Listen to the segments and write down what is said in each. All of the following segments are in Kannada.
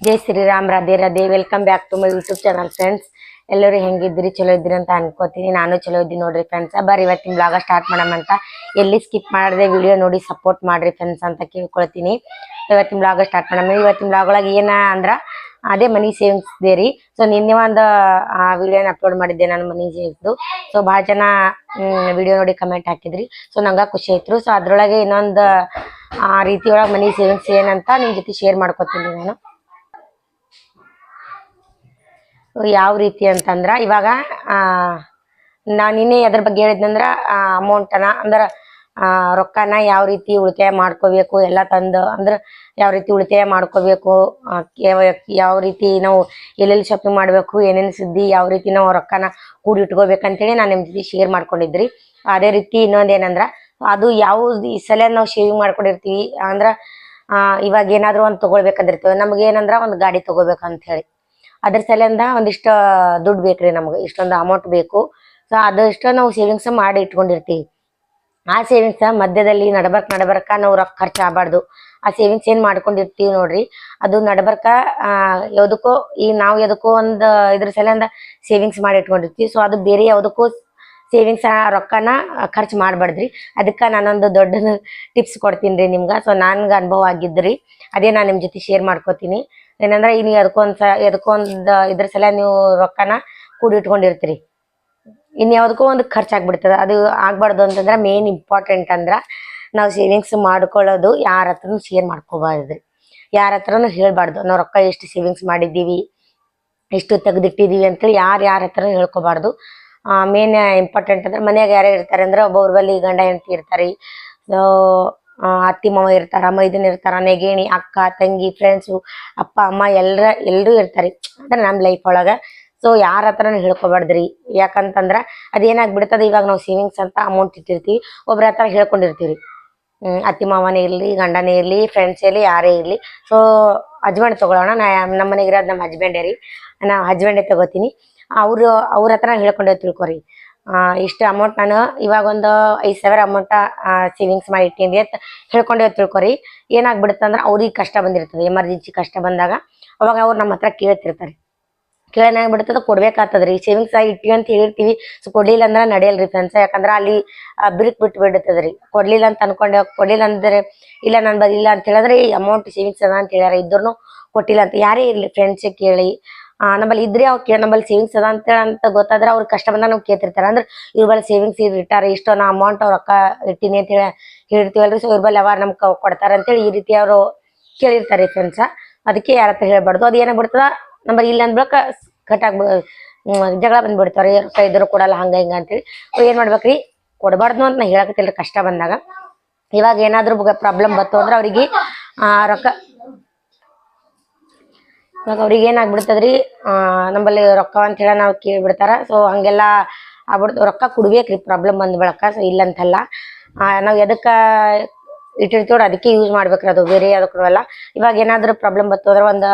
Jai Shriram, Radhe Radhe. Welcome back to my YouTube channel friends. ಎಲ್ಲರೂ ಹೆಂಗಿದ್ರಿ? ಚಲೋ ಇದ್ರಿ ಅಂತ ಅನ್ಕೋತೀನಿ. ನಾನು ಚಲೋ ಇದ್ದೀನಿ ನೋಡ್ರಿ ಫ್ರೆಂಡ್ಸ್. ಬರ್ರಿ ಇವತ್ತಿನ ಬ್ಲಾಗ ಸ್ಟಾರ್ಟ್ ಮಾಡಮಂತ. ಎಲ್ಲಿ ಸ್ಕಿಪ್ ಮಾಡದೆ ವಿಡಿಯೋ ನೋಡಿ ಸಪೋರ್ಟ್ ಮಾಡ್ರಿ ಫ್ರೆಂಡ್ಸ್ ಅಂತ ಕೇಳ್ಕೊಳ್ತೀನಿ. ಇವತ್ತಿನ ಬ್ಲಾಗ ಸ್ಟಾರ್ಟ್ ಮಾಡಮ. ಇವತ್ತಿನ ಬ್ಲಾಗ್ ಒಳಗೆ ಏನ ಅಂದ್ರ ಅದೇ ಮನಿ ಸೇವಿಂಗ್ಸ್ ಇದೆ ರೀ. ಸೊ ನಿನ್ನೆ ಒಂದು ವಿಡಿಯೋನ ಅಪ್ಲೋಡ್ ಮಾಡಿದ್ದೆ ನಾನು ಮನಿ ಸೇವಿಂಗ್ದು. ಸೊ ಭಾಳ ಜನ ವಿಡಿಯೋ ನೋಡಿ ಕಮೆಂಟ್ ಹಾಕಿದ್ರಿ. ಸೊ ನಂಗೆ ಖುಷಿ ಆಯ್ತು. ಸೊ ಅದ್ರೊಳಗೆ ಇನ್ನೊಂದು ರೀತಿ ಒಳಗೆ ಮನಿ ಸೇವಿಂಗ್ಸ್ ಏನಂತ ನಿಮ್ಮ ಜೊತೆ ಶೇರ್ ಮಾಡ್ಕೊತೀನಿ ನಾನು. ಯಾವ ರೀತಿ ಅಂತಂದ್ರ ಇವಾಗ ನಾನು ನಿನ್ನೆ ಅದ್ರ ಬಗ್ಗೆ ಹೇಳಿದ್ನಂದ್ರ ಅಮೌಂಟನ ಅಂದ್ರ ರೊಕ್ಕನ ಯಾವ ರೀತಿ ಉಳಿತಾಯ ಮಾಡ್ಕೋಬೇಕು ಎಲ್ಲ ತಂದು ಅಂದ್ರೆ ಯಾವ ರೀತಿ ಉಳಿತಾಯ ಮಾಡ್ಕೋಬೇಕು, ಯಾವ ರೀತಿ ನಾವು ಎಲ್ಲೆಲ್ಲಿ ಶಾಪಿಂಗ್ ಮಾಡಬೇಕು, ಏನೇನು ಸುದ್ದಿ, ಯಾವ ರೀತಿ ನಾವು ರೊಕ್ಕನ ಕೂಡಿಟ್ಕೋಬೇಕಂತೇಳಿ ನಾನು ನಿಮ್ಮ ಜೊತೆ ಶೇರ್ ಮಾಡ್ಕೊಂಡಿದ್ರಿ. ಅದೇ ರೀತಿ ಇನ್ನೊಂದೇನಂದ್ರ ಅದು ಯಾವ್ದು ಈ ಸಲ ನಾವು ಶೇವಿಂಗ್ ಮಾಡ್ಕೊಂಡಿರ್ತೀವಿ ಅಂದ್ರ ಇವಾಗ ಏನಾದ್ರು ಒಂದು ತಗೊಳ್ಬೇಕಂದಿರ್ತೇವೆ. ನಮ್ಗೆ ಏನಂದ್ರ ಒಂದು ಗಾಡಿ ತಗೋಬೇಕಂತ ಹೇಳಿ ಅದ್ರ ಸಲಿಂದ ಒಂದಿಷ್ಟು ದುಡ್ಡು ಬೇಕ್ರಿ, ನಮ್ಗೆ ಇಷ್ಟೊಂದು ಅಮೌಂಟ್ ಬೇಕು. ಸೊ ಅದಷ್ಟು ನಾವು ಸೇವಿಂಗ್ಸ್ ಮಾಡಿ ಇಟ್ಕೊಂಡಿರ್ತೀವಿ. ಆ ಸೇವಿಂಗ್ಸ್ ಮಧ್ಯದಲ್ಲಿ ನಡಬರ್ಕ ನಾವು ರೊಕ್ಕ ಖರ್ಚು ಆಗಬಾರ್ದು. ಆ ಸೇವಿಂಗ್ಸ್ ಏನ್ ಮಾಡ್ಕೊಂಡಿರ್ತೀವಿ ನೋಡ್ರಿ, ಅದು ನಡಬರ್ಕ ಯಾವುದಕ್ಕೋ ಈಗ ನಾವು ಯಾವುದಕ್ಕೋ ಒಂದು ಇದ್ರ ಸಲಿಂದ ಸೇವಿಂಗ್ಸ್ ಮಾಡಿ ಇಟ್ಕೊಂಡಿರ್ತೀವಿ. ಸೊ ಅದು ಬೇರೆ ಯಾವುದಕ್ಕೂ ಸೇವಿಂಗ್ಸ್ ರೊಕ್ಕನ ಖರ್ಚು ಮಾಡಬಾರ್ದ್ರಿ. ಅದಕ್ಕೆ ನಾನೊಂದು ದೊಡ್ಡ ಟಿಪ್ಸ್ ಕೊಡ್ತೀನಿ ರೀ ನಿಮ್ಗೆ. ಸೊ ನನ್ಗೆ ಅನುಭವ ಆಗಿದ್ರಿ, ಅದೇ ನಾನು ನಿಮ್ಮ ಜೊತೆ ಶೇರ್ ಮಾಡ್ಕೋತೀನಿ. ಏನಂದ್ರೆ ಈಗ ನೀವು ಎದಕ್ಕೊಂದು ಇದ್ರ ಸಲ ನೀವು ರೊಕ್ಕನ ಕೂಡಿ ಇಟ್ಕೊಂಡಿರ್ತೀರಿ, ಇನ್ಯಾವುದಕ್ಕೂ ಒಂದು ಖರ್ಚಾಗ್ಬಿಡ್ತದೆ. ಅದು ಆಗ್ಬಾರ್ದು ಅಂತಂದ್ರೆ ಮೇನ್ ಇಂಪಾರ್ಟೆಂಟ್ ಅಂದ್ರ ನಾವು ಸೇವಿಂಗ್ಸ್ ಮಾಡ್ಕೊಳ್ಳೋದು ಯಾರ ಹತ್ರನು ಶೇರ್ ಮಾಡ್ಕೋಬಾರ್ದ್ರಿ. ಯಾರ ಹತ್ರನು ಹೇಳ್ಬಾರ್ದು ನಾವು ರೊಕ್ಕ ಎಷ್ಟು ಸೇವಿಂಗ್ಸ್ ಮಾಡಿದ್ದೀವಿ, ಎಷ್ಟು ತೆಗೆದಿಟ್ಟಿದೀವಿ ಅಂತೇಳಿ ಯಾರ ಹತ್ರನು ಹೇಳ್ಕೊಬಾರ್ದು. ಮೇನ್ ಇಂಪಾರ್ಟೆಂಟ್ ಅಂದ್ರೆ ಮನ್ಯಾಗ ಯಾರೇ ಇರ್ತಾರೆ ಅಂದ್ರೆ ಒಬ್ಬೊಬ್ರ ಬಲ್ಲಿ ಗಂಡ ಹೆಂಡತಿ ಇರ್ತಾರೆ, ಸೊ ಅತ್ತಿ ಮಾವ ಇರ್ತಾರ, ಮೈದನ್ ಇರ್ತಾರ, ನೆಗೇಣಿ, ಅಕ್ಕ ತಂಗಿ, ಫ್ರೆಂಡ್ಸು, ಅಪ್ಪ ಅಮ್ಮ ಎಲ್ಲರೂ ಇರ್ತಾರೆ ಅಂದ್ರೆ ನಮ್ಮ ಲೈಫ್ ಒಳಗ. ಸೊ ಯಾರ ಹತ್ರನೂ ಹೇಳ್ಕೊಬಾರ್ದ್ರಿ. ಯಾಕಂತಂದ್ರ ಅದೇನಾಗ್ಬಿಡ್ತದೆ, ಇವಾಗ ನಾವು ಸೇವಿಂಗ್ಸ್ ಅಂತ ಅಮೌಂಟ್ ಇಟ್ಟಿರ್ತೀವಿ, ಒಬ್ರ ಹತ್ರ ಹೇಳ್ಕೊಂಡಿರ್ತೀವಿ. ಅತ್ತಿ ಮಾವನೇ ಇರ್ಲಿ, ಗಂಡನೇ ಇರ್ಲಿ, ಫ್ರೆಂಡ್ಸ್ ಇರ್ಲಿ, ಯಾರೇ ಇರ್ಲಿ. ಸೊ ಹಸ್ಬೆಂಡ್ ತಗೊಳ್ಳೋಣ, ನಮ್ಮ ಮನೆಗೆ ಇರೋದು ನಮ್ಮ ಹಸ್ಬೆಂಡೇ ರೀ, ನಾ ಹಸ್ಬೆಂಡೇ ತಗೋತೀನಿ. ಅವ್ರ ಹತ್ರ ಹೇಳ್ಕೊಂಡೆ ತಿಳ್ಕೊರಿ, ಇಷ್ಟು ಅಮೌಂಟ್ ನಾನು ಇವಾಗ ಒಂದು 5,000 ಅಮೌಂಟ್ ಸೇವಿಂಗ್ಸ್ ಮಾಡಿ ಇಟ್ಟಿದ್ದೆ ಅಂತ ಹೇಳ್ಕೊಂಡೆ ತಿಳ್ಕೊರಿ. ಏನಾಗ್ಬಿಡುತ್ತಂದ್ರೆ ಅವ್ರಿಗೆ ಕಷ್ಟ ಬಂದಿರ್ತದೆ, ಎಮರ್ಜೆನ್ಸಿ ಕಷ್ಟ ಬಂದಾಗ ಅವಾಗ ಅವ್ರು ನಮ್ಮ ಹತ್ರ ಕೇಳ್ತಿರ್ತಾರೆ. ಕೇಳೋನಾಗ್ಬಿಡ್ತದ, ಕೊಡ್ಬೇಕಾಗ್ತದ್ರಿ. ಸೇವಿಂಗ್ಸ್ ಆಗಿ ಇಟ್ಟಿವಿ ಅಂತ ಹೇಳಿರ್ತೀವಿ, ಸೊ ಕೊಡ್ಲಿಲ್ಲ ಅಂದ್ರೆ ನಡೆಯಲ್ರಿ ಫ್ರೆಂಡ್ಸ್. ಯಾಕಂದ್ರೆ ಅಲ್ಲಿ ಬಿರುಕು ಬಿಟ್ಟು ಬಿಡುತ್ತದ್ರಿ. ಕೊಡ್ಲಿಲ್ಲ ಅಂತ ಅನ್ಕೊಂಡೆ, ಕೊಡ್ಲಿಲ್ಲ ಅಂದ್ರೆ ಇಲ್ಲ ನನ್ ಬದಿಲ್ಲ ಅಂತ ಹೇಳಿದ್ರೆ ಈ ಅಮೌಂಟ್ ಸೇವಿಂಗ್ಸ್ ಅದ ಅಂತ ಹೇಳ್ಯಾರ, ಇದ್ರೂ ಕೊಟ್ಟಿಲ್ಲ ಅಂತ ಯಾರೇ ಇರ್ಲಿ ಫ್ರೆಂಡ್ಸ್ ಕೇಳಿ, ನಮ್ಮಲ್ಲಿ ಇದ್ರೆ ಅವ್ರು ನಮ್ಮಲ್ಲಿ ಸೇವಿಂಗ್ಸ್ ಅದ ಅಂತ ಗೊತ್ತಾದ್ರೆ ಅವ್ರ ಕಷ್ಟ ಬಂದಾಗ ನಾವು ಕೇಳ್ತಿರ್ತಾರೆ. ಅಂದ್ರೆ ಇವ್ರ ಬಲ್ಲಿ ಸೇವಿಂಗ್ಸ್ ಇಟ್ಟಾರೆ, ಇಷ್ಟೋ ನಾ ಅಮೌಂಟ್ ಅವ್ರ ರೊಕ್ಕ ಇಟ್ಟಿನಿ ಅಂತ ಹೇಳಿರ್ತೀವಲ್ರಿ. ಸೊ ಇವ್ರ ಬಲ್ಲಿ ಯಾವಾಗ ನಮ್ಗೆ ಕೊಡ್ತಾರ ಅಂತೇಳಿ ಈ ರೀತಿ ಅವರು ಕೇಳಿರ್ತಾರೆ ಫ್ರೆಂಡ್ಸ. ಅದಕ್ಕೆ ಯಾರ ಹತ್ರ ಹೇಳ್ಬಾರ್ದು. ಅದು ಏನಾಗ್ಬಿಡ್ತದ, ನಂಬರ್ ಇಲ್ಲ ಅಂದ್ಬಳಕ ಜಗಳ ಬಂದ್ಬಿಡ್ತಾವ್ರಿ, ರೊಕ್ಕ ಇದ್ರು ಕೊಡಲ್ಲ ಹಂಗ ಹಿಂಗ ಅಂತೇಳಿ. ಏನ್ ಮಾಡ್ಬೇಕ್ರಿ, ಕೊಡಬಾರ್ದು ಅಂತ ನಾ ಹೇಳಕತ್ತಿಲ್ರಿ. ಕಷ್ಟ ಬಂದಾಗ ಇವಾಗ ಏನಾದ್ರು ಪ್ರಾಬ್ಲಮ್ ಬತ್ತು ಅಂದ್ರೆ ಅವ್ರಿಗೆ ರೊಕ್ಕ ಇವಾಗ ಅವ್ರಿಗೆ ಏನಾಗ್ಬಿಡ್ತದ್ರಿ, ನಮ್ಮಲ್ಲಿ ರೊಕ್ಕ ಅಂತ ಹೇಳಿ ನಾವು ಕೇಳ್ಬಿಡ್ತಾರ. ಸೊ ಹಂಗೆಲ್ಲ ಆಗ್ಬಿಡ್ತು. ರೊಕ್ಕ ಕೊಡ್ಬೇಕ್ರಿ ಪ್ರಾಬ್ಲಮ್ ಬಂದ್ ಬಳಕ. ಸೊ ಇಲ್ಲಂತಲ್ಲ, ನಾವ್ ಎದಕ್ಕ ಇಟ್ಟಿರ್ತೀವಿ ಅದಕ್ಕೆ ಯೂಸ್ ಮಾಡ್ಬೇಕ್ರಿ, ಅದು ಬೇರೆ ಅದಕ್ಕೂ ಅಲ್ಲ. ಇವಾಗ ಏನಾದ್ರು ಪ್ರಾಬ್ಲಮ್ ಬತ್ತು ಅಂದ್ರೆ ಒಂದು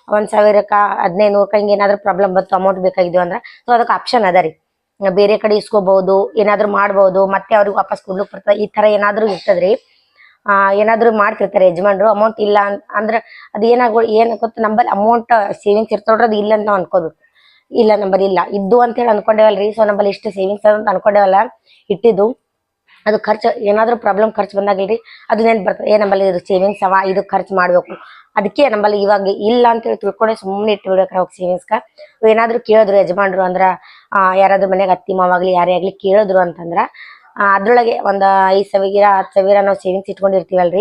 1,000ಕ್ಕ 1,500ಕ್ಕ ಹಿಂಗೆ ಏನಾದ್ರು ಪ್ರಾಬ್ಲಮ್ ಬತ್ತು, ಅಮೌಂಟ್ ಬೇಕಾಗಿದ್ವು ಅಂದ್ರೆ ಸೊ ಅದಕ್ಕೆ ಆಪ್ಷನ್ ಅದ ರೀ. ಬೇರೆ ಕಡೆ ಇಸ್ಕೋಬಹುದು, ಏನಾದ್ರು ಮಾಡ್ಬೋದು, ಮತ್ತೆ ಅವ್ರಿಗೆ ವಾಪಸ್ ಕೊಡ್ಲಿಕ್ಕೆ ಬರ್ತದೆ. ಈ ತರ ಏನಾದ್ರು ಇರ್ತದ್ರಿ. ಏನಾದ್ರು ಮಾಡ್ತಿರ್ತಾರೆ ಯಜಮಾನ್ರು. ಅಮೌಂಟ್ ಇಲ್ಲ ಅಂದ್ರೆ ಅದು ಏನ್ ಗೊತ್ತ, ನಂಬಲ್ಲಿ ಅಮೌಂಟ್ ಸೇವಿಂಗ್ಸ್ ಇರ್ತವ್ರಿ, ಅದು ಇಲ್ಲ ಅಂತ ನಾವು ಅನ್ಕೋಬೇಕು. ಇಲ್ಲ ನಂಬಲ್ಲಿ ಇಲ್ಲ ಇದ್ದು ಅಂತ ಹೇಳಿ ಅನ್ಕೊಂಡೇವಲ್ರಿ. ಸೊ ನಂಬಲ್ಲಿ ಇಷ್ಟು ಸೇವಿಂಗ್ಸ್ ಅಂತ ಅನ್ಕೊಂಡೇವಲ್ಲ ಇಟ್ಟಿದ್ದು, ಅದು ಖರ್ಚು ಏನಾದ್ರು ಪ್ರಾಬ್ಲಮ್ ಖರ್ಚು ಬಂದಾಗಿಲ್ರಿ ಅದು ನೆನ್ಪು ಬರ್ತದೆ, ನಂಬಲ್ಲಿ ಇದು ಸೇವಿಂಗ್ಸ್ ಅವ, ಇದು ಖರ್ಚು ಮಾಡ್ಬೇಕು. ಅದಕ್ಕೆ ನಂಬಲ್ಲಿ ಇವಾಗ ಇಲ್ಲ ಅಂತ ಹೇಳಿ ತಿಳ್ಕೊಂಡೆ ಸುಮ್ಮನೆ ಇಟ್ಟು ಬಿಡ್ಬೇಕ್ರಿ ಅವಾಗ ಸೇವಿಂಗ್ಸ್ಗ. ಏನಾದ್ರು ಕೇಳಿದ್ರು ಯಜಮಾನ್ರು ಅಂದ್ರ, ಯಾರಾದ್ರೂ ಮನೆಯಾಗ ಅತ್ತಿ ಮಾವಾಗ್ಲಿ ಯಾರೇ ಆಗ್ಲಿ ಕೇಳಿದ್ರು ಅಂತಂದ್ರ ಅದ್ರೊಳಗೆ ಒಂದು 5,000 10,000 ನಾವು ಸೇವಿಂಗ್ಸ್ ಇಟ್ಕೊಂಡಿರ್ತೀವಲ್ರಿ,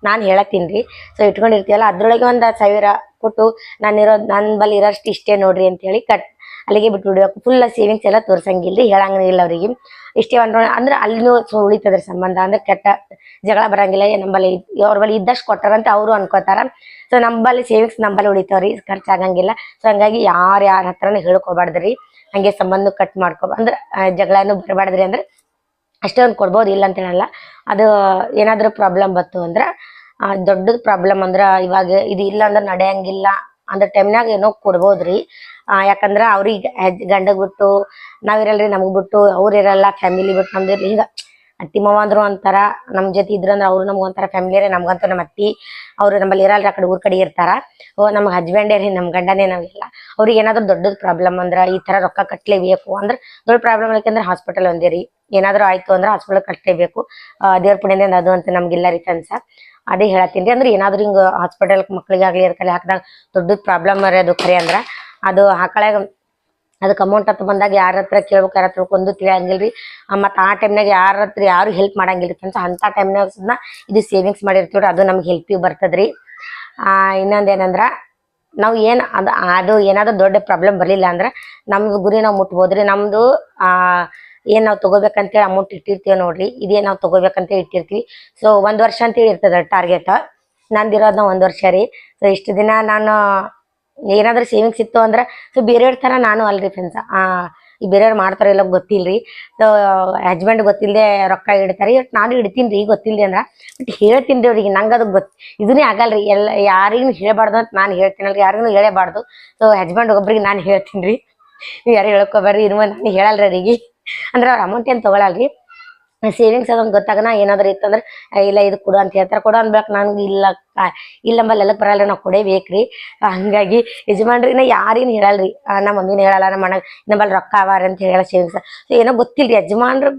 ನಾನು ಹೇಳತ್ತೀನ್ರಿ. ಸೊ ಇಟ್ಕೊಂಡಿರ್ತೀವಲ್ಲ ಅದ್ರೊಳಗೆ ಒಂದು 1,000 ಕೊಟ್ಟು ನನ್ ಬಲ್ಲಿ ಇರೋಷ್ಟು ಇಷ್ಟೇ ನೋಡ್ರಿ ಅಂತ ಹೇಳಿ ಅಲ್ಲಿಗೆ ಬಿಟ್ಟು ಬಿಡ್ಬೇಕು. ಫುಲ್ ಸೇವಿಂಗ್ಸ್ ಎಲ್ಲ ತೋರ್ಸಂಗಿಲ್ರಿ, ಹೇಳಂಗಿಲ್ಲ ಅವ್ರಿಗೆ. ಇಷ್ಟೇ ಅಂದ್ರೆ ಅಲ್ಲಿನೂ ಉಳಿತದ್ರ ಸಂಬಂಧ. ಅಂದ್ರೆ ಕೆಟ್ಟ ಜಗಳ ಬರಂಗಿಲ್ಲ. ನಂಬಲ್ಲಿ ಅವ್ರ ಬಳಿ ಇದ್ದಷ್ಟು ಕೊಟ್ಟಾರಂತ ಅವರು ಅನ್ಕೋತಾರ. ಸೊ ನಂಬಲ್ಲಿ ಸೇವಿಂಗ್ಸ್ ನಂಬಲ್ಲಿ ಉಳಿತಾವ್ರಿ, ಖರ್ಚಾಗಂಗಿಲ್ಲ. ಸೊ ಹಂಗಾಗಿ ಯಾರ ಹತ್ರನೂ ಹೇಳ್ಕೊಬಾರ್ದ್ರಿ. ಹಂಗೆ ಸಂಬಂಧ ಕಟ್ ಅಂದ್ರೆ ಜಗಳನು ಬರಬಾರ್ದ್ರಿ. ಅಂದ್ರೆ ಅಷ್ಟೊಂದು ಕೊಡ್ಬೋದು, ಇಲ್ಲ ಅಂತ ಹೇಳಲ್ಲ. ಅದು ಏನಾದ್ರು ಪ್ರಾಬ್ಲಮ್ ಬತ್ತು ಅಂದ್ರ, ದೊಡ್ಡದ ಪ್ರಾಬ್ಲಮ್ ಅಂದ್ರ ಇವಾಗ ಇದು ಇಲ್ಲ ಅಂದ್ರೆ ನಡೆಯಂಗಿಲ್ಲ ಅಂದ್ರ ಟೈಮ್ನಾಗ ಏನೋ ಕೊಡ್ಬೋದ್ರಿ. ಯಾಕಂದ್ರ ಅವ್ರಿಗೆ ಗಂಡಗ್ ಬಿಟ್ಟು ನಾವಿರಲ್ರಿ, ನಮಗ್ ಬಿಟ್ಟು ಅವ್ರು ಇರಲ್ಲ, ಫ್ಯಾಮಿಲಿ ಬಿಟ್ಟು ನಮ್ದಿರ್ಲಿ, ಹಿಂಗ ಅತ್ತಿ ಮಾವ ಅಂದ್ರು ಒಂಥರ ನಮ್ಮ ಜೊತೆ ಇದ್ರಂದ್ರೆ ಅವ್ರು ನಮ್ಗೆ ಒಂಥರ ಫ್ಯಾಮಿಲಿಯರೇ. ನಮ್ಗಂತೂ ನಮ್ಮ ಅತ್ತಿ ಅವರು ನಮ್ಮಲ್ಲಿ ಇರಲ್ರಿ, ಆ ಕಡೆ ಊರ್ ಕಡೆ ಇರ್ತಾರ. ನಮ್ಗೆ ಹಸ್ಬೆಂಡೇ ರೀ, ನಮ್ಮ ಗಂಡನೇ ನಾವೆಲ್ಲ. ಅವ್ರಿಗೆ ಏನಾದ್ರು ದೊಡ್ಡದ್ ಪ್ರಾಬ್ಲಮ್ ಅಂದ್ರೆ ಈ ತರ ರೊಕ್ಕ ಕಟ್ಲೇಬೇಕು ಅಂದ್ರೆ ದೊಡ್ಡ ಪ್ರಾಬ್ಲಮ್ ಯಾಕಂದ್ರೆ ಹಾಸ್ಪಿಟಲ್ ಒಂದೇ ರೀ. ಏನಾದ್ರು ಆಯ್ತು ಅಂದ್ರೆ ಹಾಸ್ಪಿಟಲ್ ಕಟ್ಲೇಬೇಕು. ದೇವ್ರ ಪುಣ್ಯದಿಂದ ಅದು ಅಂತ ನಮ್ಗಿಲ್ಲ ರೀ ಕನ್ಸ. ಅದೇ ಹೇಳತ್ತೀನಿ ರೀ. ಅಂದ್ರೆ ಏನಾದ್ರು ಹಿಂಗ ಹಾಸ್ಪಿಟಲ್ ಮಕ್ಳಿಗಾಗ್ಲಿ ಅದಕ್ಕೆಲ್ಲ ಹಾಕಿದಾಗ ದೊಡ್ಡ ಪ್ರಾಬ್ಲಮ್ ಅದು ಖರೆ ಅಂದ್ರ ಅದು ಹಾಕಳಾಗ ಅದಕ್ಕೆ ಅಮೌಂಟ್ ಅಂತ ಬಂದಾಗ ಯಾರ ಹತ್ರ ಕೇಳ್ಬೇಕು, ಯಾರ ಹತ್ರ ಒಂದು ತಿಳಿಯಂಗಿಲ್ರಿ. ಮತ್ತು ಆ ಟೈಮ್ನಾಗ ಯಾರ ಹತ್ರ ಯಾರು ಹೆಲ್ಪ್ ಮಾಡಂಗಿಲ್ರಿ ಫ್ರೆಂಡ್ಸ್. ಅಂಥ ಟೈಮ್ನಾಗ ಇದು ಸೇವಿಂಗ್ಸ್ ಮಾಡಿರ್ತೀವ್ರಿ, ಅದು ನಮ್ಗೆ ಹೆಲ್ಪಿಗೆ ಬರ್ತದ್ರಿ. ಇನ್ನೊಂದೇನಂದ್ರ ನಾವು ಅದು ಏನಾದ್ರು ದೊಡ್ಡ ಪ್ರಾಬ್ಲಮ್ ಬರಲಿಲ್ಲ ಅಂದ್ರೆ ನಮ್ದು ಗುರಿ ನಾವು ಮುಟ್ಬೋದ್ರಿ. ನಮ್ದು ಏನ್ ನಾವು ತಗೋಬೇಕಂತೇಳಿ ಅಮೌಂಟ್ ಇಟ್ಟಿರ್ತೀವಿ ನೋಡ್ರಿ, ಇದೇ ನಾವು ತಗೋಬೇಕಂತ ಇಟ್ಟಿರ್ತೀವಿ. ಸೊ 1 ವರ್ಷ ಅಂತೇಳಿ ಇರ್ತದ ಟಾರ್ಗೆಟ್. ನಂದಿರೋದ್ನ 1 ವರ್ಷ ರೀ. ಸೊ ಇಷ್ಟು ದಿನ ನಾನು ಏನಾದ್ರೂ ಸೇವಿಂಗ್ಸ್ ಇತ್ತು ಅಂದ್ರೆ ಸೊ ಬೇರೆಯವ್ರ ತರ ನಾನು ಅಲ್ರಿ ಫ್ರೆಂಡ್ಸ್. ಈ ಬೇರೆಯವ್ರು ಮಾಡ್ತಾರ ಇಲ್ಲ ಗೊತ್ತಿಲ್ರಿ. ಸೊ ಹಸ್ಬೆಂಡ್ ಗೊತ್ತಿಲ್ಲದೆ ರೊಕ್ಕ ಇಡ್ತಾರೆ, ನಾನು ಇಡ್ತೀನಿ ರೀ ಗೊತ್ತಿಲ್ರಿ ಅಂದ್ರ. ಬಟ್ ಹೇಳ್ತೀನಿ ರೀ ಅವ್ರಿಗೆ, ನಂಗೆ ಅದು ಇದನ್ನೇ ಆಗಲ್ರಿ. ಯಾರಿಗೂ ಹೇಳ್ಬಾರ್ದು ಅಂತ ನಾನು ಹೇಳ್ತೀನಲ್ರಿ, ಯಾರಿಗೂ ಹೇಳಬಾರ್ದು. ಸೊ ಹಸ್ಬೆಂಡ್ ಒಬ್ರಿಗೆ ನಾನು ಹೇಳ್ತೀನಿ ರೀ, ನೀವು ಯಾರು ಹೇಳ್ಕೊಬೇಡ್ರಿ. ಇನ್ನು ನಾನು ಹೇಳಲ್ರಿ ಅವ್ರಿಗೆ. ಅಂದ್ರೆ ಅವ್ರ ಅಮೌಂಟ್ ಏನು ತಗೊಳಲ್ರಿ. ಸೇವಿಂಗ್ಸ್ ಅದೊಂದು ಗೊತ್ತಾಗನ ಏನಾದ್ರು ಇತ್ತಂದ್ರೆ ಇಲ್ಲ ಇದು ಕೊಡು ಅಂತ ಹೇಳ್ತಾರೆ. ಕೊಡು ಅನ್ಬೇಕು ನನ್ಗೆ ಇಲ್ಲ ಎಲ್ಲಕ್ಕೆ ಬರಲ್ಲ, ನಾವು ಕೊಡೇಬೇಕ್ರಿ. ಹಂಗಾಗಿ ಯಜಮಾನ್ರಿನ ಯಾರೇನು ಹೇಳಲ್ರಿ. ನಮ್ಮ ಮಮ್ಮಿನ ಹೇಳಲ್ಲ, ನಮ್ಮ ಅಣ್ಣ ನಮ್ಮಲ್ಲಿ ರೊಕ್ಕ ಅವಾರ ಅಂತ ಹೇಳಲ್ಲ ಸೇವಿಂಗ್ಸ್. ಸೊ ಏನೋ ಗೊತ್ತಿಲ್ರಿ ಯಜಮಾನ್ರು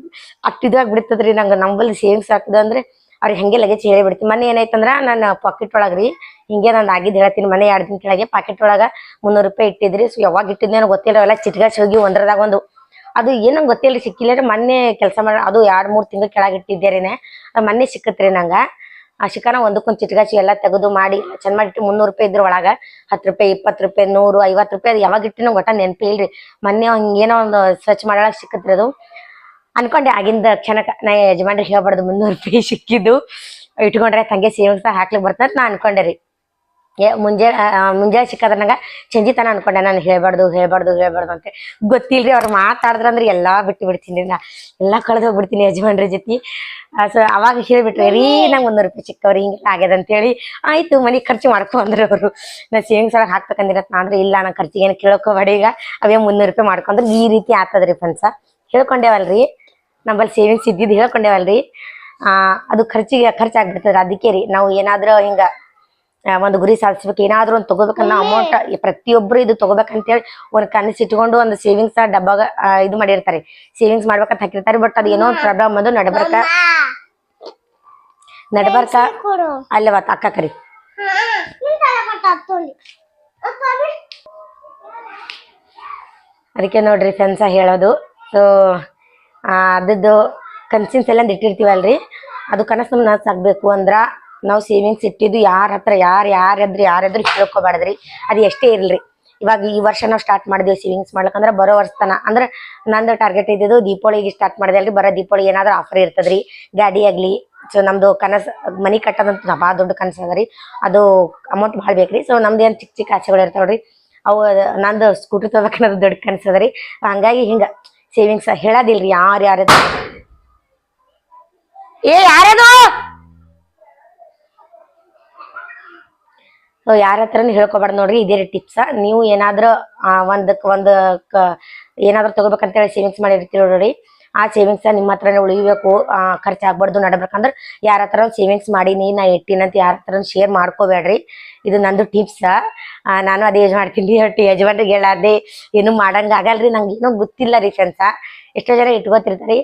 ಅಟ್ಟಿದಾಗ ಬಿಡ್ತದ್ರಿ. ನಂಗೆ ನಮ್ಮಲ್ಲಿ ಸೇವಿಂಗ್ಸ್ ಹಾಕಿದ ಅಂದ್ರೆ ಅವ್ರಿಗೆ ಹಂಗೆ ಲಗೇಜ್ ಹೇಳಿಬಿಡ್ತೀನಿ. ಮೊನ್ನೆ ಏನಾಯ್ತಂದ್ರ ನನ್ನ ಪಾಕೆಟ್ ಒಳಗ್ರಿ ಹಿಂಗೆ ನಂದು ಆಗಿದ್ದು ಹೇಳ್ತೀನಿ. ಮನೆ 2 ದಿನ ಕೆಳಗೆ ಪಾಕೆಟ್ ಒಳಗ 300 ರೂಪಾಯಿ ಇಟ್ಟಿದ್ರಿ. ಸೊ ಯಾವಾಗ ಇಟ್ಟಿದ್ನೇನೋ ಗೊತ್ತಿಲ್ಲ, ಎಲ್ಲ ಚಿಟ್ಗಾಚ್ ಹೋಗಿ ಒಂದ್ರದಾಗ ಒಂದು ಅದು ಏನಂಗೆ ಗೊತ್ತಿಲ್ಲ ಸಿಕ್ಕಿಲ್ಲ. ಮೊನ್ನೆ ಕೆಲಸ ಮಾಡಿ ಅದು 2-3 ತಿಂಗಳು ಕೆಳಗೆ ಇಟ್ಟಿದ್ದೇರೇನೆ, ಮೊನ್ನೆ ಸಿಕ್ಕತ್ರಿ ನಂಗೆ. ಆ ಶಿಕಾನ ಒಂದಕ್ಕೊಂದು ಚಿಟ್ಗಾಚಿ ಎಲ್ಲ ತೆಗೆದು ಮಾಡಿ ಚಂದ ಮಾಡಿ 300 ರೂಪಾಯಿ ಇದ್ರ ಒಳಗ 10 ರೂಪಾಯಿ 20 ರೂಪಾಯಿ 100 50 ರೂಪಾಯಿ. ಅದು ಯಾವಾಗ ಇಟ್ಟಿನ ಒಟ್ಟ ನೆನಪೇ ಇಲ್ರಿ. ಮೊನ್ನೆ ಹಿಂಗೇನೋ ಒಂದು ಸ್ವಚ್ಛ ಮಾಡೊಳಗೆ ಸಿಕ್ಕತ್ರಿ. ಅದು ಅನ್ಕೊಂಡೆ ಆಗಿಂದ ಕ್ಷಣಕ್ಕೆ ನಾ ಯಜಮಾನ್ರಿಗೆ ಹೇಳ್ಬಾರ್ದು 300 ರೂಪಾಯಿ ಸಿಕ್ಕಿದ್ದು ಇಟ್ಕೊಂಡ್ರೆ ತಂಗೆ ಸೇವಿಂಗ್ಸ್ ಹಾಕ್ಲಿಕ್ಕೆ ಬರ್ತದೆ ನಾ ಅನ್ಕೊಂಡೆ ರೀ. ಮುಂಜಾನೆ ಸಿಕ್ಕದ್ರ ನಂಗೆ ಚಂಜಿತನ ಅನ್ಕೊಂಡೆ, ನಾನು ಹೇಳ್ಬಾರ್ದು ಅಂತ. ಗೊತ್ತಿಲ್ರಿ ಅವ್ರು ಮಾತಾಡಿದ್ರಂದ್ರೆ ಎಲ್ಲಾ ಬಿಟ್ಟು ಬಿಡ್ತೀನಿ ನಾ, ಎಲ್ಲಾ ಕಳೆದು ಹೋಗ್ಬಿಡ್ತೀನಿ ಯಜಮಾನ್ರ ಜೊತೆ. ಸೊ ಅವಾಗ ಹೇಳ್ಬಿಟ್ರಿ ರೀ ನಂಗೆ 300 ರೂಪಾಯಿ ಸಿಕ್ಕವ್ರಿ ಹಿಂಗೆಲ್ಲ ಆಗ್ಯದ ಅಂತೇಳಿ. ಆಯ್ತು ಮನೆ ಖರ್ಚು ಮಾಡ್ಕೊ ಅಂದ್ರೆ ಅವರು. ನಾ ಸೇವಿಂಗ್ಸ್ ಒಳಗೆ ಹಾಕ್ಬೇಕಂದಿರತ್ ಅಂದ್ರೆ ಇಲ್ಲ ನಾ ಖರ್ಚಿಗೆ ಏನು ಕೇಳ್ಕೊಬೇಡ, ಈಗ ಅವೇ 300 ರೂಪಾಯಿ ಮಾಡ್ಕೊಂಡ್ರೆ ಈ ರೀತಿ ಆಗ್ತದ್ರಿ ಫ್ರೆಂಡ್ಸ. ಹೇಳ್ಕೊಂಡೇವಲ್ರಿ ನಮ್ಮಲ್ಲಿ ಸೇವಿಂಗ್ಸ್ ಇದ್ದಿದ್ದು ಹೇಳ್ಕೊಂಡೇವಲ್ರಿ. ಅದು ಖರ್ಚಾಗ್ಬಿಡ್ತದ್ರಿ. ಅದಕ್ಕೆ ರೀ ನಾವು ಏನಾದ್ರೂ ಹಿಂಗ ಒಂದು ಗುರಿ ಸಾಧಿಸ್ಬೇಕು, ಏನಾದ್ರು ಒಂದು ತಗೋಬೇಕನ್ನೋ ಅಮೌಂಟ್ ಪ್ರತಿಯೊಬ್ರು ಇದು ತಗೋಬೇಕಂತೇಳಿ ಒಂದು ಕನಸು ಇಟ್ಕೊಂಡು ಒಂದು ಸೇವಿಂಗ್ಸ್ ಡಬ್ಬಾಗ ಇದು ಮಾಡಿರ್ತಾರೆ, ಸೇವಿಂಗ್ಸ್ ಮಾಡ್ಬೇಕಂತ ಹಾಕಿರ್ತಾರೆ. ಬಟ್ ಅದು ಏನೋ ಪ್ರಾಬ್ಲಮ್ ಅದು ನಡ್ಬರ್ಕ ಅಲ್ಲವ ಅಕ್ಕ ಕರಿ. ಅದಕ್ಕೆ ನೋಡ್ರಿ ಫ್ರೆಂಡ್ಸ ಹೇಳೋದು. ಸೊ ಅದದ್ದು ಕನ್ಸಿನ್ಸ್ ಎಲ್ಲ ಇಟ್ಟಿರ್ತೀವಲ್ರಿ, ಅದು ಕನಸು ನಮ್ಗೆ ಆಗ್ಬೇಕು ಅಂದ್ರ ನಾವು ಸೇವಿಂಗ್ಸ್ ಇಟ್ಟಿದ್ದು ಯಾರ ಹತ್ರ ಯಾರಾದ್ರೂ ಕೇಳ್ಕೊಬಾರ್ದ್ರಿ. ಅದು ಎಷ್ಟೇ ಇರ್ಲಿ. ಇವಾಗ ಈ ವರ್ಷ ನಾವು ಸ್ಟಾರ್ಟ್ ಮಾಡಿದ್ವಿ ಸೇವಿಂಗ್ಸ್ ಮಾಡ್ಲಕ್ಕಂದ್ರೆ ಬರೋ ವರ್ಷ ತನ ಅಂದ್ರೆ ನಂದು ಟಾರ್ಗೆಟ್ ಇದ್ದಿದ್ದು ದೀಪಾವಳಿಗೆ ಸ್ಟಾರ್ಟ್ ಮಾಡಿದೆ ಅಲ್ರಿ. ಬರೋ ದೀಪಾವಳಿ ಏನಾದ್ರು ಆಫರ್ ಇರ್ತದ್ರಿ, ಗಾಡಿ ಆಗ್ಲಿ. ಸೊ ನಮ್ದು ಕನಸು ಮನಿ ಕಟ್ಟೋದಂತ ಭಾಳ ದೊಡ್ಡ ಕನಸು ಅದರಿ. ಅದು ಅಮೌಂಟ್ ಭಾಳ ಬೇಕ್ರಿ. ಸೊ ನಮ್ದು ಏನು ಚಿಕ್ಕ ಆಸೆಗಳು ಇರ್ತಾವ್ರಿ, ಅವು ನಂದು ಸ್ಕೂಟ್ರ್ ತಗೋಬೇಕನ್ನೋದು ದೊಡ್ಡ ಕನಸು ಅದರಿ. ಹಂಗಾಗಿ ಹಿಂಗ ಸೇವಿಂಗ್ಸ್ ಹೇಳೋದಿಲ್ರಿ ಯಾರ್ಯಾರು ಯಾರದು. ಸೊ ಯಾರ ಹತ್ರನು ಹೇಳ್ಕೊಬಾರ್ದು ನೋಡ್ರಿ. ಇದೇ ಟಿಪ್ಸ. ನೀವು ಏನಾದ್ರೂ ಏನಾದ್ರು ತಗೋಬೇಕಂತೇಳಿ ಸೇವಿಂಗ್ಸ್ ಮಾಡಿರ್ತೀವಿ ನೋಡಿ, ಆ ಸೇವಿಂಗ್ಸ್ ನಿಮ್ಮ ಹತ್ರನೇ ಉಳಿಬೇಕು. ಖರ್ಚಾಗ್ಬಾರ್ದು ನಡ್ಬೇಕಂದ್ರೆ ಯಾರ ಹತ್ರ ಸೇವಿಂಗ್ಸ್ ಮಾಡೀನಿ ನಾ ಇಟ್ಟಿನಂತ ಯಾರ ಹತ್ರ ಶೇರ್ ಮಾಡ್ಕೋಬೇಡ್ರಿ. ಇದು ನಂದು ಟಿಪ್ಸ. ನಾನು ಅದೇ ಯೂಸ್ ಮಾಡ್ತೀನಿ. ಯಜಮಾನ್ರಿಗೆ ಹೇಳಾರ್ದೆ ಏನು ಮಾಡಂಗ ಆಗಲ್ರಿ. ನಂಗೆ ಏನೋ ಗೊತ್ತಿಲ್ಲ ರೀ ಫ್ರೆಂಡ್ಸ. ಎಷ್ಟೋ ಜನ ಇಟ್ಕೋತಿರ್ತಾರಿ,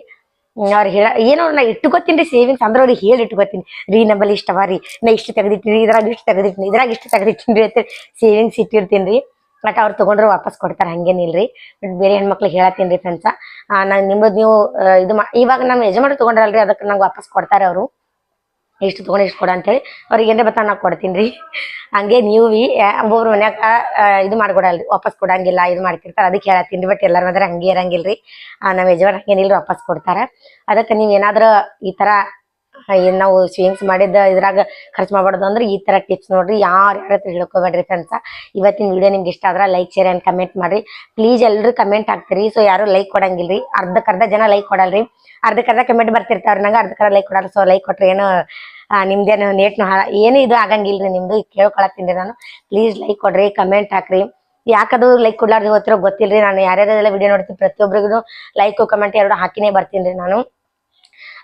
ಅವ್ರಿಗೆ ಏನೋ ನಾ ಇಟ್ಕೋತೀನಿ ಸೇವಿಂಗ್ಸ್ ಅಂದ್ರೆ ಅವ್ರಿಗೆ ಹೇಳಿ ಇಟ್ಕೋತೀನಿ ರೀ, ನಮ್ಮಲ್ಲಿ ಇಷ್ಟವ ರೀ, ನಾ ಇಷ್ಟು ತೆಗೆದಿಟ್ಟಿನಿ, ಇದ್ರಾಗ ಇಷ್ಟು ತೆಗೆದಿಟ್ಟಿನಿ ಅಂತ ಸೇವಿಂಗ್ಸ್ ಇಟ್ಟಿರ್ತೀನಿ ರೀ. ಬಟ್ ಅವ್ರು ತಗೊಂಡ್ರೆ ವಾಪಸ್ ಕೊಡ್ತಾರೆ, ಹಂಗೇನಿಲ್ರಿ. ಬಟ್ ಬೇರೆ ಹೆಣ್ಮಕ್ಳಿಗೆ ಹೇಳತ್ತೀನಿ ರೀ ಫ್ರೆಂಡ್ಸ. ನಾನು ನಿಮ್ಮದು ನೀವು ಇವಾಗ ನಮ್ಮ ಯಜಮಾನ್ರು ತಗೊಂಡ್ರಲ್ರಿ, ಅದಕ್ಕೆ ನಂಗೆ ವಾಪಸ್ ಕೊಡ್ತಾರೆ ಅವರು. ಇಷ್ಟು ತೊಗೊಂಡು ಇಷ್ಟು ಕೊಡ ಅಂತೇಳಿ ಅವ್ರಿಗೆ ಏನೇ ಬರ್ತಾ ನಾ ಕೊಡ್ತೀನಿ ರೀ. ಹಂಗೆ ನೀವು ಒಬ್ಬೊಬ್ರು ಮನ್ಯಾಗ ಇದು ಮಾಡ್ಕೊಡಲ್ರಿ, ವಾಪಸ್ ಕೊಡಂಗಿಲ್ಲ, ಇದು ಮಾಡ್ತಿರ್ತಾರೆ. ಅದಕ್ಕೆ ಹೇಳತ್ತೀನಿ. ಬಟ್ ಎಲ್ಲರ ಮಾತ್ರ ಹಂಗೆ ಇರಂಗಿಲ್ರಿ. ನಮ್ಮ ಯಜಮಾನ್ ಹಂಗೇನಿಲ್ರಿ, ವಾಪಸ್ ಕೊಡ್ತಾರೆ. ಅದಕ್ಕೆ ನೀವು ಏನಾದ್ರೂ ಈ ಥರ ನಾವು ಸೇವಿಂಗ್ಸ್ ಮಾಡಿದ್ದ ಇದ್ರಾಗ ಖರ್ಚು ಮಾಡ್ಬಾರ್ದು ಅಂದ್ರೆ ಈ ಥರ ಟಿಪ್ಸ್ ನೋಡ್ರಿ. ಯಾರ ಹತ್ರ ಹೇಳ್ಕೊಬೇಡ್ರಿ ಫ್ರೆಂಡ್ಸ. ಇವತ್ತಿನ ವಿಡಿಯೋ ನಿಮ್ಗೆ ಇಷ್ಟ ಆದ್ರೆ ಲೈಕ್ ಶೇರ್ ಆ್ಯಂಡ್ ಕಮೆಂಟ್ ಮಾಡ್ರಿ ಪ್ಲೀಸ್. ಎಲ್ಲರೂ ಕಮೆಂಟ್ ಹಾಕ್ತೀರಿ. ಸೊ ಯಾರು ಲೈಕ್ ಕೊಡಂಗಿಲ್ರಿ. ಅರ್ಧಕ್ಕರ್ಧ ಜನ ಲೈಕ್ ಕೊಡಲ್ರಿ, ಅರ್ಧಕ್ಕರ್ಧ ಕಮೆಂಟ್ ಬರ್ತಿರ್ತಾವ್ರಿ. ನಂಗೆ ಅರ್ಧಕ್ಕರ್ಧ ಲೈಕ್ ಕೊಡಲ್ಲ. ಸೊ ಲೈಕ್ ಕೊಟ್ರೆ ಏನೋ ನಿಮ್ದೇನು ನೇಟ್ನು ಏನು ಇದು ಆಗಂಗಿಲ್ರಿ. ನಿಮ್ದು ಕೇಳ್ಕೊಳತ್ತೀನಿ ನಾನು. ಪ್ಲೀಸ್ ಲೈಕ್ ಕೊಡ್ರಿ, ಕಮೆಂಟ್ ಹಾಕ್ರಿ. ಯಾಕದು ಲೈಕ್ ಕೊಡ್ಲಾರ್ದು ಗೊತ್ತಿಲ್ರಿ. ನಾನು ಯಾರ್ಯಾರೆಲ್ಲ ವಿಡಿಯೋ ನೋಡ್ತೀನಿ ಪ್ರತಿಯೊಬ್ಬರಿಗೂ ಲೈಕ್ ಕಮೆಂಟ್ ಎರಡು ಹಾಕಿನೇ ಬರ್ತೀನಿ ರೀ ನಾನು.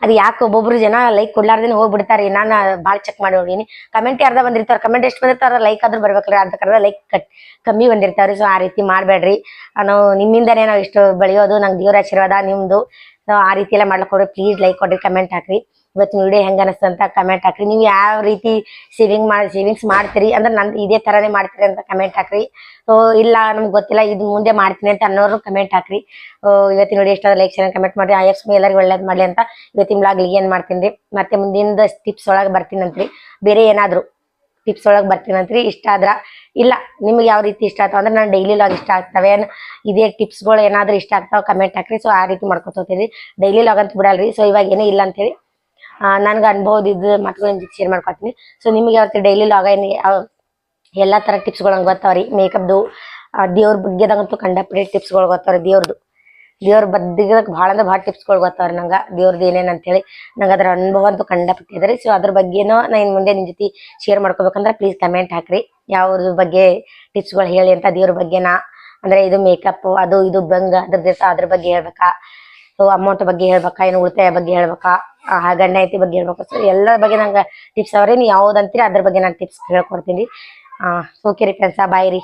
ಅದು ಯಾಕೆ ಒಬ್ಬೊಬ್ರು ಜನ ಲೈಕ್ ಕೊಡ್ಲಾರ್ದೇನೆ ಹೋಗ್ಬಿಡ್ತಾರೆ. ನಾನು ಭಾಳ ಚೆಕ್ ಮಾಡಿ ಹೋಗಿನಿ. ಕಮೆಂಟ್ ಯಾರ್ದ ಬಂದಿರ್ತಾರೆ, ಕಮೆಂಟ್ ಎಷ್ಟು ಬಂದಿರ್ತಾರ ಲೈಕ್ ಆದ್ರೂ ಬರ್ಬೇಕ್ರಿ ಅಂತ ಕರೆದ ಲೈಕ್ ಕಮ್ಮಿ ಬಂದಿರ್ತಾವ್ರಿ. ಸೊ ಆ ರೀತಿ ಮಾಡಬೇಡ್ರಿ. ನಾವು ನಿಮ್ಮಿಂದನೇ ನಾವು ಇಷ್ಟು ಬೆಳೆಯೋದು, ನಂಗೆ ದೇವ್ರ ಆಶೀರ್ವಾದ ನಿಮ್ದು. ಸೊ ಆ ರೀತಿ ಎಲ್ಲ ಮಾಡ್ಲಿಕ್ಕೆ ಹೋಗ್ರಿ. ಪ್ಲೀಸ್ ಲೈಕ್ ಕೊಡ್ರಿ, ಕಮೆಂಟ್ ಹಾಕ್ರಿ. ಇವತ್ತಿನ ವಿಡಿಯೋ ಹೆಂಗ ಅನಿಸ್ತು ಅಂತ ಕಮೆಂಟ್ ಹಾಕ್ರಿ. ನೀವು ಯಾವ ರೀತಿ ಸೇವಿಂಗ್ಸ್ ಮಾಡ್ತೀರಿ ಅಂದ್ರೆ ನಂದು ಇದೇ ತರನೇ ಮಾಡ್ತೀರಿ ಅಂತ ಕಮೆಂಟ್ ಹಾಕ್ರಿ. ಇಲ್ಲ ನಮ್ಗೆ ಗೊತ್ತಿಲ್ಲ ಇದು ಮುಂದೆ ಮಾಡ್ತೀನಿ ಅಂತ ಅನ್ನೋರು ಕಮೆಂಟ್ ಹಾಕ್ರಿ. ಇವತ್ತಿನ ವಿಡಿಯೋ ಇಷ್ಟ ಲೈಕ್ ಶೇರ್ ಕಮೆಂಟ್ ಮಾಡಿ. ಎಲ್ಲರಿಗೂ ಒಳ್ಳೇದು ಮಾಡಲಿ ಅಂತ ಇವತ್ತಿನ ಬ್ಲಾಗ್ ಏನು ಮಾಡ್ತೀನಿ ರೀ. ಮತ್ತೆ ಮುಂದಿನ ಟಿಪ್ಸ್ ಒಳಗೆ ಬರ್ತೀನಂತ್ರಿ. ಬೇರೆ ಏನಾದ್ರು ಟಿಪ್ಸ್ ಒಳಗೆ ಬರ್ತೀನಂತ್ರಿ. ಇಷ್ಟ ಆದ್ರ ಇಲ್ಲ ನಿಮ್ಗೆ ಯಾವ ರೀತಿ ಇಷ್ಟ ಆಗ್ತಾವ ಅಂದ್ರೆ ನಾನು ಡೈಲಿ ಲಾಗ್ ಇಷ್ಟ ಆಗ್ತವೆ, ಇದೇ ಟಿಪ್ಸ್ಗಳು ಏನಾದ್ರು ಇಷ್ಟ ಆಗ್ತಾವ ಕಮೆಂಟ್ ಹಾಕ್ರಿ. ಸೊ ಆ ರೀತಿ ಮಾಡ್ಕೊತ ಹೋಗ್ತೀರಿ. ಡೈಲಿ ಲಾಗ್ ಅಂತ ಬಿಡಲ್ರಿ. ಸೊ ಇವಾಗ ಏನೂ ಇಲ್ಲ ಅಂತೇಳಿ ನನ್ಗೆ ಅನ್ಬೋದಿದ್ದು ಮಾತುಗಳನ್ನ ಶೇರ್ ಮಾಡ್ಕೊತೀನಿ. ಸೊ ನಿಮಗೆ ಯಾವತ್ತು ಡೈಲಿ ಲಾಗ ಎಲ್ಲ ಥರ ಟಿಪ್ಸ್ಗಳು ನಂಗೆ ಗೊತ್ತಾವ್ರಿ. ಮೇಕಪ್ದು ದೇವ್ರ ಬಗ್ಗೆದಾಗಂತೂ ಕಂಡಪಟ್ಟೆ ಟಿಪ್ಸ್ಗಳು ಗೊತ್ತಾವ್ರಿ. ದೇವ್ರ ಬಗ್ಗೆದಾಗ ಭಾಳ ಅಂದ್ರೆ ಭಾಳ ಟಿಪ್ಸ್ಗಳು ಗೊತ್ತಾವ್ರಿ ನಂಗೆ. ದೇವ್ರದ್ದು ಏನೇನು ಅಂತೇಳಿ ನಂಗೆ ಅದ್ರ ಅನುಭವ ಅಂತೂ ಕಂಡಪಟ್ಟಿದೆ ರೀ. ಸೊ ಅದ್ರ ಬಗ್ಗೆನೂ ನಾನು ಇನ್ನು ಮುಂದೆ ನಿಮ್ಮ ಜೊತೆ ಶೇರ್ ಮಾಡ್ಕೋಬೇಕಂದ್ರೆ ಪ್ಲೀಸ್ ಕಮೆಂಟ್ ಹಾಕ್ರಿ. ಯಾವ್ದ್ರ ಬಗ್ಗೆ ಟಿಪ್ಸ್ಗಳು ಹೇಳಿ ಅಂತ. ದೇವ್ರ ಬಗ್ಗೆನಾ ಅಂದ್ರೆ ಇದು ಮೇಕಪ್ ಅದು ಇದು ಅದ್ರ ಬಗ್ಗೆ ಹೇಳ್ಬೇಕಾ, ಸೊ ಅಮೌಂಟ್ ಬಗ್ಗೆ ಹೇಳ್ಬೇಕಾ, ಏನು ಉಳಿತಾಯ ಬಗ್ಗೆ ಹೇಳ್ಬೇಕಾ, ಗಂಡ ಹೆಂಡತಿ ಬಗ್ಗೆ ಹೇಳ್ಬೇಕಾ. ಸೊ ಎಲ್ಲ ಬಗ್ಗೆ ನಂಗೆ ಟಿಪ್ಸ್ ಅವ್ರಿ. ನೀವು ಯಾವ್ದು ಅಂತೀರಿ ಅದ್ರ ಬಗ್ಗೆ ನಾನು ಟಿಪ್ಸ್ ಹೇಳ್ಕೊಡ್ತೀನಿ. ಓಕೆ ರೀ ಫ್ರೆಂಡ್ಸ, ಬಾಯ್ ರೀ.